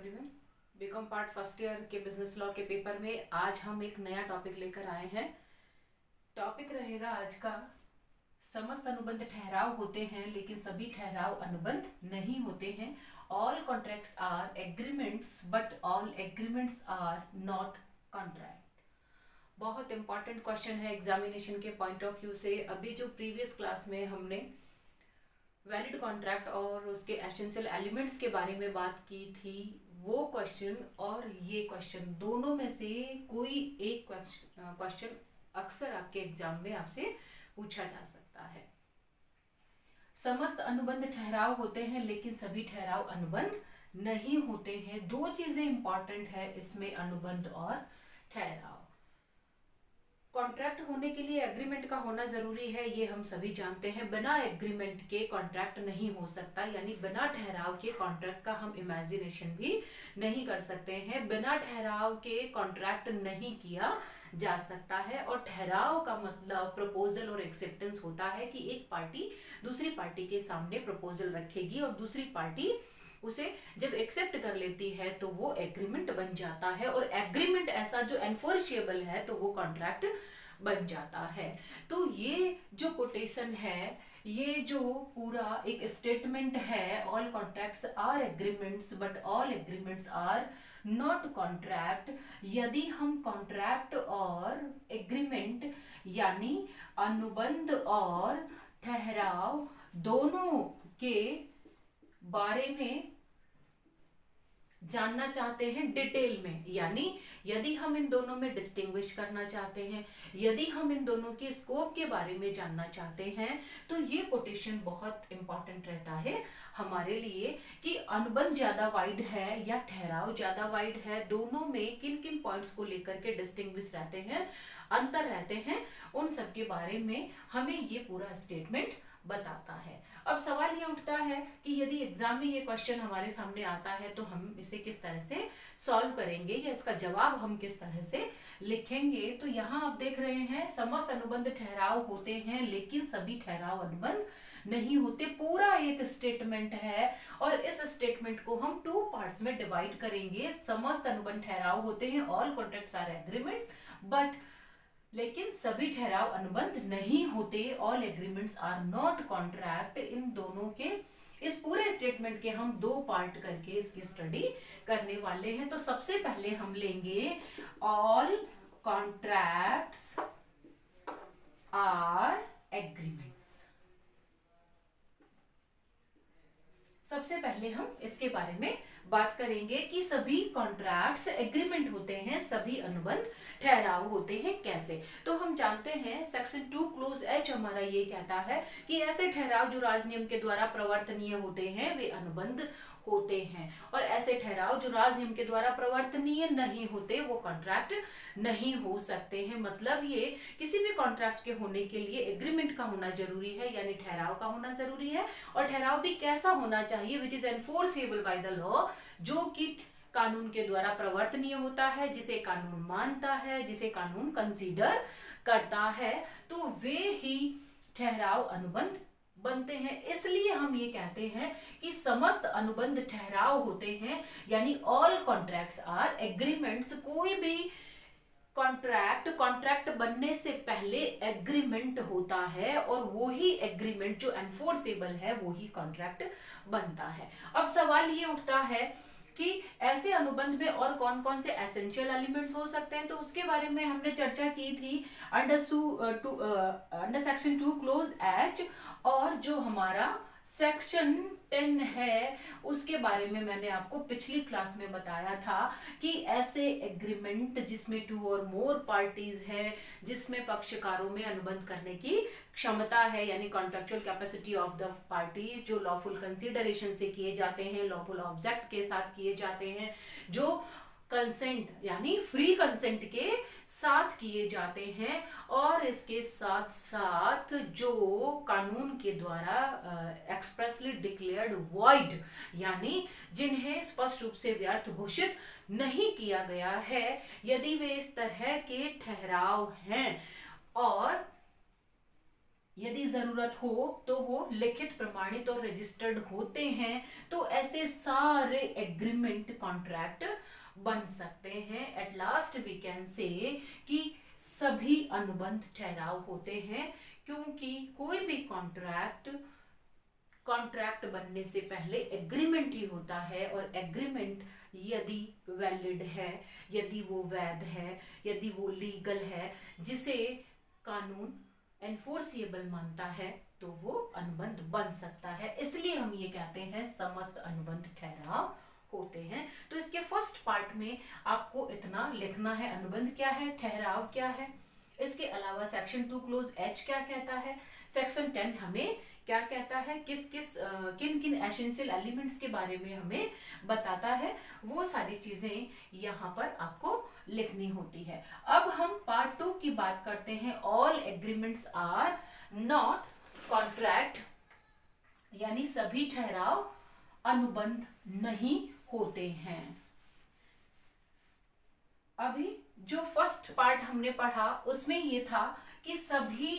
Everyone. BCom part first year के business law के paper में आज हम एक नया टॉपिक लेकर आए हैं। टॉपिक रहेगा आज का, समस्त अनुबंध ठहराव होते हैं लेकिन सभी ठहराव अनुबंध नहीं होते हैं। All contracts are agreements but all agreements are not contract. बहुत इंपॉर्टेंट क्वेश्चन है एग्जामिनेशन के पॉइंट ऑफ व्यू से। अभी जो प्रीवियस क्लास में हमने वैलिड कॉन्ट्रैक्ट और उसके एसेंशियल एलिमेंट्स के बारे में बात की थी, वो क्वेश्चन और ये क्वेश्चन दोनों में से कोई एक क्वेश्चन अक्सर आपके एग्जाम में आपसे पूछा जा सकता है। समस्त अनुबंध ठहराव होते हैं लेकिन सभी ठहराव अनुबंध नहीं होते हैं। दो चीजें इंपॉर्टेंट है इसमें, अनुबंध और ठहराव। कॉन्ट्रैक्ट होने के लिए एग्रीमेंट का होना जरूरी है, ये हम सभी जानते हैं। बिना एग्रीमेंट के कॉन्ट्रैक्ट नहीं हो सकता, यानी बिना ठहराव के कॉन्ट्रैक्ट का हम इमेजिनेशन भी नहीं कर सकते हैं। बिना ठहराव के कॉन्ट्रैक्ट नहीं किया जा सकता है। और ठहराव का मतलब प्रपोजल और एक्सेप्टेंस होता है कि एक पार्टी दूसरी पार्टी के सामने प्रपोजल रखेगी और दूसरी पार्टी उसे जब एक्सेप्ट कर लेती है तो वो एग्रीमेंट बन जाता है, और एग्रीमेंट ऐसा जो एनफोर्सेबल है तो वो कॉन्ट्रैक्ट बन जाता है। तो ये जो कोटेशन है, ये जो पूरा एक स्टेटमेंट है, all contracts are agreements but all agreements are not contract. यदि हम कॉन्ट्रैक्ट और एग्रीमेंट यानी अनुबंध और ठहराव दोनों के बारे में जानना चाहते हैं डिटेल में, यानी यदि हम इन दोनों में डिस्टिंग्विश करना चाहते हैं, यदि हम इन दोनों के स्कोप के बारे में जानना चाहते हैं, तो ये कोटेशन बहुत इंपॉर्टेंट रहता है हमारे लिए कि अनुबंध ज्यादा वाइड है या ठहराव ज्यादा वाइड है, दोनों में किन किन पॉइंट्स को लेकर के डिस्टिंग्विश रहते हैं, अंतर रहते हैं, उन सब के बारे में हमें ये पूरा स्टेटमेंट बताता है। अब सवाल ये उठता है कि यदि एग्जाम में ये क्वेश्चन हमारे सामने आता है तो हम इसे किस तरह से सॉल्व करेंगे या इसका जवाब हम किस तरह से लिखेंगे। तो यहाँ आप देख रहे हैं, समस्त अनुबंध ठहराव होते हैं लेकिन सभी ठहराव अनुबंध नहीं होते। पूरा एक स्टेटमेंट है और इस स्टेटमेंट को हम टू पार्ट्स में डिवाइड करेंगे। समस्त अनुबंध ठहराव होते हैं, all contracts are agreements but लेकिन सभी ठहराव अनुबंध नहीं होते, all agreements are not contract. इन दोनों के इस पूरे स्टेटमेंट के हम दो पार्ट करके इसकी स्टडी करने वाले हैं। तो सबसे पहले हम लेंगे ऑल कॉन्ट्रैक्ट्स आर एग्रीमेंट्स। सबसे पहले हम इसके बारे में बात करेंगे कि सभी कॉन्ट्रैक्ट्स एग्रीमेंट होते हैं, सभी अनुबंध ठहराव होते हैं। कैसे? तो हम जानते हैं सेक्शन 2 क्लोज एच हमारा ये कहता है कि ऐसे ठहराव जो राजनियम के द्वारा प्रवर्तनीय होते हैं वे अनुबंध होते हैं, और ऐसे ठहराव जो राजनियम के द्वारा प्रवर्तनीय नहीं होते वो कॉन्ट्रैक्ट नहीं हो सकते हैं। मतलब ये किसी भी कॉन्ट्रैक्ट के होने के लिए एग्रीमेंट का होना जरूरी है, यानी ठहराव का होना जरूरी है, और ठहराव भी कैसा होना चाहिए, which is enforceable by the law, जो कि कानून के द्वारा प्रवर्तनीय होता है, जिसे कानून मानता है, जिसे कानून कंसीडर करता है, तो वे ही ठहराव अनुबंध बनते हैं। इसलिए हम ये कहते हैं कि समस्त अनुबंध ठहराव होते हैं, यानी ऑल कॉन्ट्रैक्ट्स आर एग्रीमेंट्स। कोई भी कॉन्ट्रैक्ट बनने से पहले एग्रीमेंट होता है, और वो ही एग्रीमेंट जो एनफोर्सेबल है वो ही कॉन्ट्रैक्ट बनता है। अब सवाल ये उठता है कि ऐसे अनुबंध में और कौन कौन से एसेंशियल एलिमेंट्स हो सकते हैं। तो उसके बारे में हमने चर्चा की थी अंडर सेक्शन 2 क्लोज एच, और जो हमारा सेक्शन 10 है उसके बारे में मैंने आपको पिछली क्लास में बताया था कि ऐसे एग्रीमेंट जिसमें 2 और मोर पार्टीज है, जिसमें पक्षकारों में अनुबंध करने की क्षमता है, यानी contractual capacity of the parties, जो लॉफुल कंसिडरेशन से किए जाते हैं, लॉफुल ऑब्जेक्ट के साथ किए जाते हैं, जो कंसेंट यानी फ्री कंसेंट के साथ किए जाते हैं, और इसके साथ साथ जो कानून के द्वारा एक्सप्रेसली डिक्लेयर्ड वॉइड, यानी जिन्हें स्पष्ट रूप से व्यर्थ घोषित नहीं किया गया है, यदि वे इस तरह के ठहराव हैं, और यदि जरूरत हो तो वो लिखित, प्रमाणित और रजिस्टर्ड होते हैं, तो ऐसे सारे एग्रीमेंट कॉन्ट्रैक्ट बन सकते हैं। At last we can say कि सभी अनुबंध ठहराव होते हैं, क्योंकि कोई भी कॉन्ट्रैक्ट बनने से पहले एग्रीमेंट ही होता है, और एग्रीमेंट यदि वैलिड है, यदि वो वैध है, यदि वो लीगल है, जिसे कानून एनफोर्सिएबल मानता है, तो वो अनुबंध बन सकता है। इसलिए हम ये कहते हैं समस्त अनुबंध ठहराव होते हैं। तो इसके फर्स्ट पार्ट में आपको इतना लिखना है, अनुबंध क्या है, ठहराव क्या है। इसके अलावा सेक्शन 2 क्लोज एच क्या कहता है, सेक्शन 10 हमें क्या कहता है, किन किन एसेंशियल एलिमेंट्स के बारे में हमें बताता है, वो सारी चीजें यहाँ पर आपको लिखनी होती है। अब हम पार्ट 2 की बात करते हैं। All agreements are not contract, यानी सभी ठहराव अनुबंध नहीं होते हैं। अभी जो फर्स्ट पार्ट हमने पढ़ा उसमें ये था कि सभी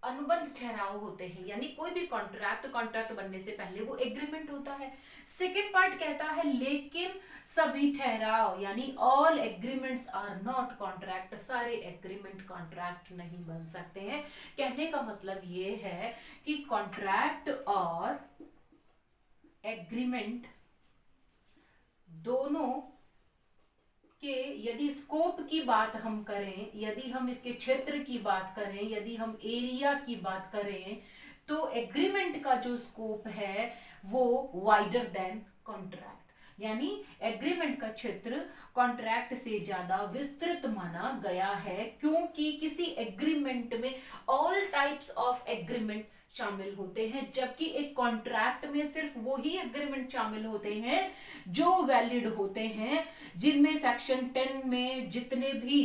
अनुबंध ठहराव होते हैं, यानी कोई भी कॉन्ट्रैक्ट बनने से पहले वो एग्रीमेंट होता है। सेकेंड पार्ट कहता है लेकिन सभी ठहराव, यानी all agreements are not contract, सारे एग्रीमेंट कॉन्ट्रैक्ट नहीं बन सकते हैं। कहने का मतलब ये है कि कॉन्ट्रैक्ट और एग्रीमेंट दोनों कि यदि स्कोप की बात हम करें, यदि हम इसके क्षेत्र की बात करें, यदि हम एरिया की बात करें, तो एग्रीमेंट का जो स्कोप है वो वाइडर देन कॉन्ट्रैक्ट, यानी एग्रीमेंट का क्षेत्र कॉन्ट्रैक्ट से ज्यादा विस्तृत माना गया है, क्योंकि किसी एग्रीमेंट में ऑल टाइप्स ऑफ एग्रीमेंट शामिल होते हैं, जबकि एक कॉन्ट्रैक्ट में सिर्फ वो ही एग्रीमेंट शामिल होते हैं जो वैलिड होते हैं, जिनमें सेक्शन 10 में जितने भी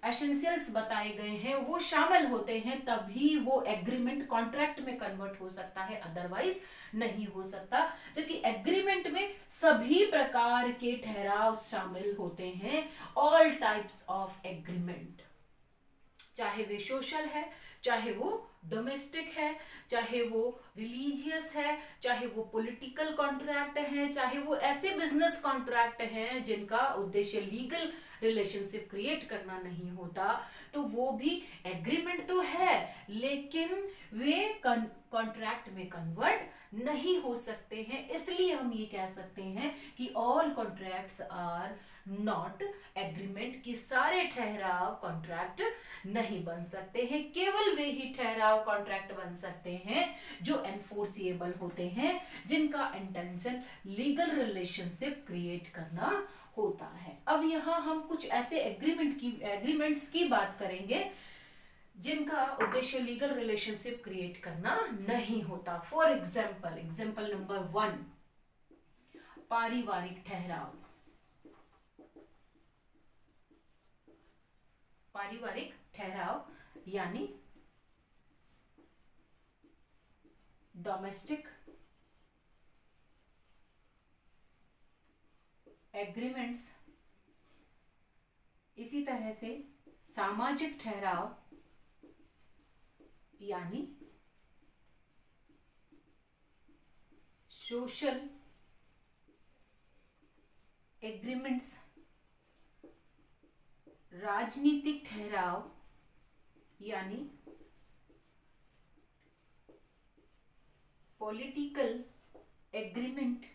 एसेंशियल्स बताए गए हैं वो शामिल होते हैं, तभी वो एग्रीमेंट कॉन्ट्रैक्ट में कन्वर्ट हो सकता है, अदरवाइज नहीं हो सकता। जबकि एग्रीमेंट में सभी प्रकार के ठहराव शामिल होते हैं, ऑल टाइप्स ऑफ एग्रीमेंट, चाहे वे सोशल है, चाहे वो डोमेस्टिक है, चाहे वो रिलीजियस है, चाहे वो पॉलिटिकल कॉन्ट्रैक्ट है, चाहे वो ऐसे बिजनेस कॉन्ट्रैक्ट हैं जिनका उद्देश्य लीगल रिलेशनशिप क्रिएट करना नहीं होता, तो वो भी एग्रीमेंट तो है, लेकिन वे कॉन्ट्रैक्ट में कन्वर्ट नहीं हो सकते हैं। इसलिए हम ये कह सकते हैं कि all contracts are not agreement, की सारे ठहराव कॉन्ट्रैक्ट नहीं बन सकते हैं, केवल वे ही ठहराव कॉन्ट्रैक्ट बन सकते हैं जो एनफोर्सिएबल होते हैं, जिनका इंटेंशन लीगल रिलेशनशिप क्रिएट करना होता है। अब यहाँ हम कुछ ऐसे एग्रीमेंट्स की बात करेंगे जिनका उद्देश्य लीगल रिलेशनशिप क्रिएट करना नहीं होता। फॉर एग्जाम्पल नंबर 1, पारिवारिक ठहराव। पारिवारिक ठहराव यानी डोमेस्टिक एग्रीमेंट्स, इसी तरह से सामाजिक ठहराव यानी सोशल एग्रीमेंट्स, राजनीतिक ठहराव यानी पॉलिटिकल एग्रीमेंट,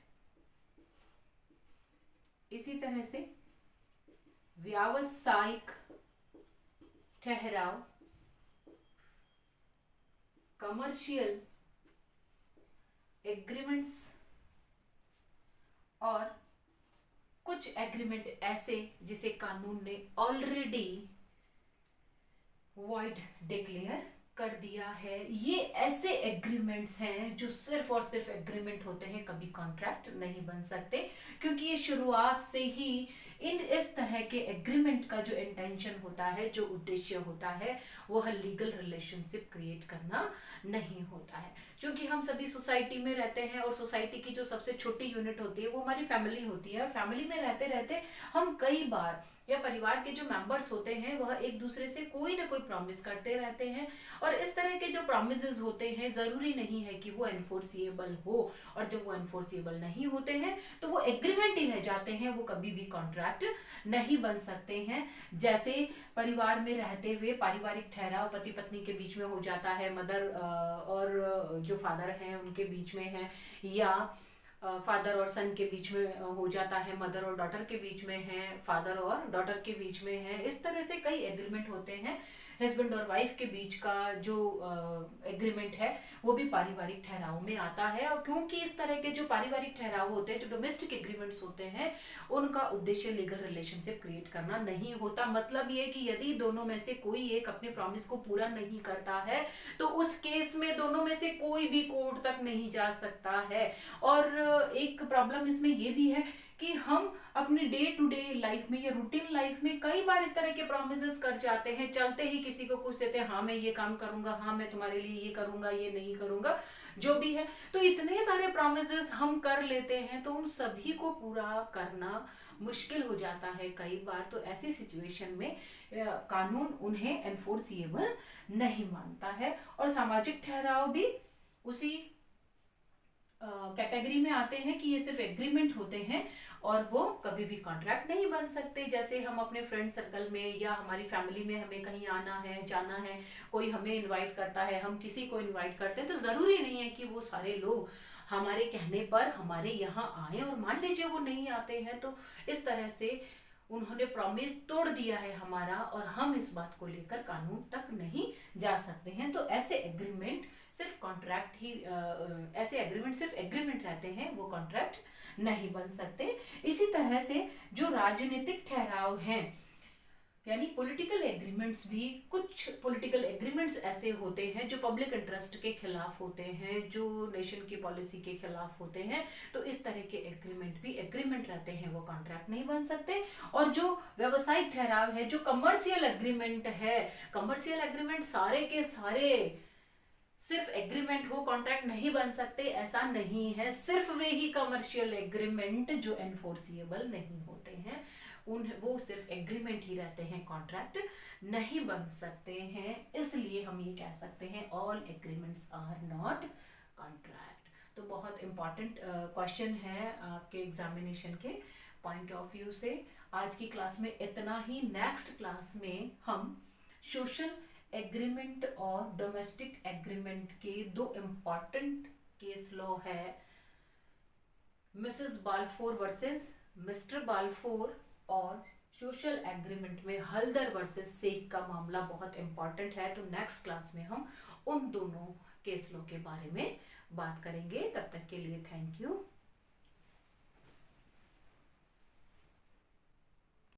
इसी तरह से व्यावसायिक ठहराव, कमर्शियल एग्रीमेंट्स, और कुछ एग्रीमेंट ऐसे जिसे कानून ने ऑलरेडी वॉइड डिक्लेयर कर दिया है। ये ऐसे एग्रीमेंट्स हैं जो सिर्फ और सिर्फ एग्रीमेंट होते हैं, कभी कॉन्ट्रैक्ट नहीं बन सकते, क्योंकि ये शुरुआत से ही इस तरह के एग्रीमेंट का जो इंटेंशन होता है, जो उद्देश्य होता है, वह लीगल रिलेशनशिप क्रिएट करना नहीं होता है। क्योंकि हम सभी सोसाइटी में रहते हैं और सोसाइटी की जो सबसे छोटी यूनिट होती है वो हमारी फैमिली होती है। फैमिली में रहते रहते हम कई बार, या परिवार के जो मेंबर्स होते हैं वह एक दूसरे से कोई ना कोई प्रॉमिस करते रहते हैं, और इस तरह के जो प्रॉमिसेस होते हैं जरूरी नहीं है कि वो एनफोर्सिएबल हो, और जब वो एनफोर्सिएबल नहीं होते हैं तो वो एग्रीमेंट ही रह जाते हैं, वो कभी भी कॉन्ट्रैक्ट नहीं बन सकते हैं। जैसे परिवार में रहते हुए पारिवारिक ठहराव पति पत्नी के बीच में हो जाता है, मदर और जो फादर हैं उनके बीच में है, या फादर और सन के बीच में हो जाता है, मदर और डॉटर के बीच में है, फादर और डॉटर के बीच में है। इस तरह से कई एग्रीमेंट होते हैं। हस्बैंड और वाइफ के बीच का जो एग्रीमेंट है वो भी पारिवारिक ठहराव में आता है। और क्योंकि इस तरह के जो पारिवारिक ठहराव होते हैं, जो डोमेस्टिक एग्रीमेंट्स होते हैं, उनका उद्देश्य लीगल रिलेशनशिप क्रिएट करना नहीं होता। मतलब ये कि यदि दोनों में से कोई एक अपने प्रॉमिस को पूरा नहीं करता है तो उस केस में दोनों में से कोई भी कोर्ट तक नहीं जा सकता है। और एक प्रॉब्लम इसमें ये भी है कि हम अपने डे टू डे लाइफ में या रूटीन लाइफ में कई बार इस तरह के प्रॉमिसेस कर जाते हैं, चलते ही किसी को कुछ देते हैं, हाँ मैं ये काम करूंगा, हाँ मैं तुम्हारे लिए ये करूंगा, ये नहीं करूंगा, जो भी है। तो इतने सारे प्रॉमिसेस हम कर लेते हैं तो उन सभी को पूरा करना मुश्किल हो जाता है कई बार। तो ऐसी सिचुएशन में कानून उन्हें एनफोर्सिएबल नहीं मानता है। और सामाजिक ठहराव भी उसी कैटेगरी में आते हैं कि ये सिर्फ एग्रीमेंट होते हैं और वो कभी भी कॉन्ट्रैक्ट नहीं बन सकते। जैसे हम अपने फ्रेंड सर्कल में या हमारी फैमिली में हमें कहीं आना है, जाना है, कोई हमें इनवाइट करता है, हम किसी को इनवाइट करते हैं, तो ज़रूरी नहीं है कि वो सारे लोग हमारे कहने पर हमारे यहाँ आए। और मान लीजिए वो नहीं आते हैं तो इस तरह से उन्होंने प्रॉमिस तोड़ दिया है हमारा, और हम इस बात को लेकर कानून तक नहीं जा सकते हैं। तो ऐसे एग्रीमेंट सिर्फ कॉन्ट्रैक्ट ही ऐसे एग्रीमेंट सिर्फ एग्रीमेंट रहते हैं, वो कॉन्ट्रैक्ट नहीं बन सकते। इसी तरह से जो राजनीतिक ठहराव हैं, यानी पॉलिटिकल एग्रीमेंट्स भी, कुछ पॉलिटिकल एग्रीमेंट्स ऐसे होते हैं जो पब्लिक इंटरेस्ट के खिलाफ होते हैं, जो नेशन की पॉलिसी के खिलाफ होते हैं। तो इस तरह के एग्रीमेंट भी एग्रीमेंट रहते हैं, वो कॉन्ट्रैक्ट नहीं बन सकते। और जो व्यवसायिक ठहराव है, जो कमर्शियल एग्रीमेंट है, कमर्शियल एग्रीमेंट सारे के सारे सिर्फ एग्रीमेंट हो, कॉन्ट्रैक्ट नहीं बन सकते, ऐसा नहीं है। सिर्फ वे ही कमर्शियल एग्रीमेंट जो एनफोर्सिएबल नहीं होते हैं, वो सिर्फ एग्रीमेंट ही रहते हैं, कॉन्ट्रैक्ट नहीं बन सकते हैं। इसलिए हम ये कह सकते हैं all agreements are not contract. तो बहुत इंपॉर्टेंट क्वेश्चन है आपके एग्जामिनेशन के पॉइंट ऑफ व्यू से। आज की क्लास में इतना ही। नेक्स्ट क्लास में हम सोशल एग्रीमेंट और डोमेस्टिक एग्रीमेंट के दो इम्पॉर्टेंट केस लॉ है, Mrs Balfour versus mister Balfour, और सोशल एग्रीमेंट में हल्दर वर्सेस शेख का मामला बहुत इंपॉर्टेंट है। तो नेक्स्ट क्लास में हम उन दोनों केस लॉ के बारे में बात करेंगे। तब तक के लिए थैंक यू।